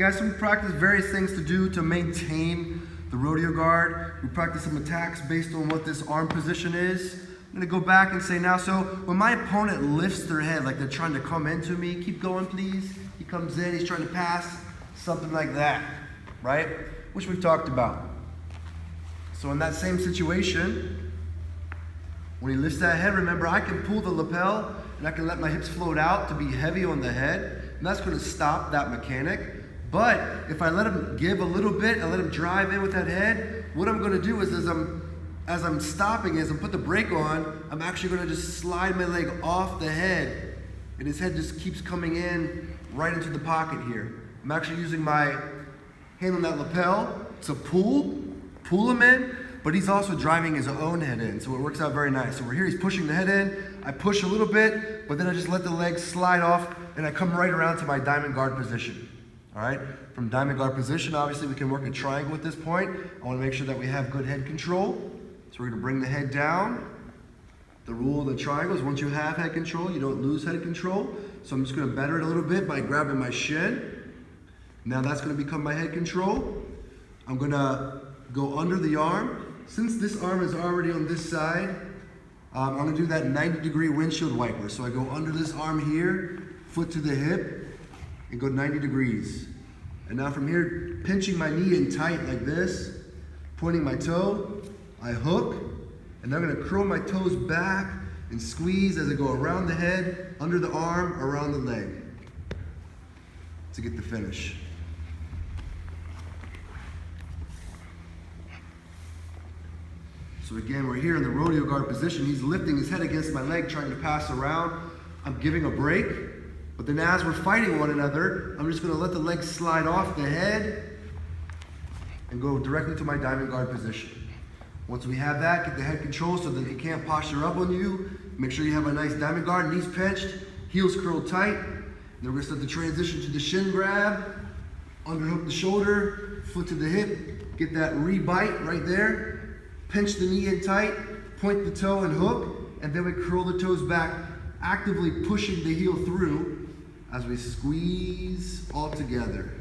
guys, so we practice various things to do to maintain the rodeo guard. We practice some attacks based on what this arm position is. I'm gonna go back and say now, so when my opponent lifts their head like they're trying to come into me, keep going please. He comes in, he's trying to pass, something like that, right? Which we've talked about. So in that same situation, when he lifts that head, remember I can pull the lapel and I can let my hips float out to be heavy on the head, and that's gonna stop that mechanic. But if I let him give a little bit and let him drive in with that head, what I'm gonna do is as I'm stopping, as I put the brake on, I'm actually gonna just slide my leg off the head, and his head just keeps coming in right into the pocket here. I'm actually using my hand on that lapel to pull him in, but he's also driving his own head in, so it works out very nice. So we're here, he's pushing the head in, I push a little bit, but then I just let the leg slide off, and I come right around to my diamond guard position. All right, from diamond guard position, obviously we can work a triangle at this point. I wanna make sure that we have good head control. So we're gonna bring the head down. The rule of the triangle is once you have head control, you don't lose head control. So I'm just gonna better it a little bit by grabbing my shin. Now that's gonna become my head control. I'm gonna go under the arm. Since this arm is already on this side, I'm gonna do that 90-degree windshield wiper. So I go under this arm here, foot to the hip, and go 90 degrees. And now from here, pinching my knee in tight like this, pointing my toe, I hook, and I'm gonna curl my toes back and squeeze as I go around the head, under the arm, around the leg to get the finish. So again, we're here in the rodeo guard position. He's lifting his head against my leg, trying to pass around. I'm giving a break, but then as we're fighting one another, I'm just gonna let the leg slide off the head and go directly to my diamond guard position. Once we have that, get the head control so that he can't posture up on you. Make sure you have a nice diamond guard, knees pinched, heels curled tight. And then we're gonna start the transition to the shin grab, underhook the shoulder, foot to the hip, get that re-bite right there, pinch the knee in tight, point the toe and hook, and then we curl the toes back, actively pushing the heel through as we squeeze all together.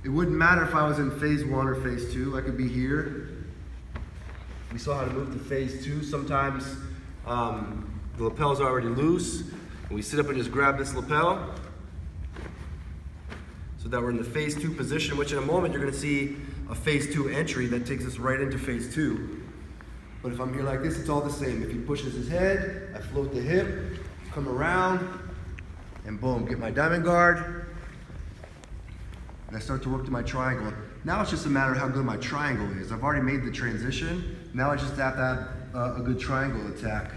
It wouldn't matter if I was in phase 1 or phase 2. I could be here. We saw how to move to phase 2. Sometimes the lapel's already loose, and we sit up and just grab this lapel so that we're in the phase 2 position, which in a moment you're gonna see a phase 2 entry that takes us right into phase 2. But if I'm here like this, it's all the same. If he pushes his head, I float the hip, come around, and boom, get my diamond guard, and I start to work to my triangle. Now it's just a matter of how good my triangle is. I've already made the transition. Now I just have to have a good triangle attack.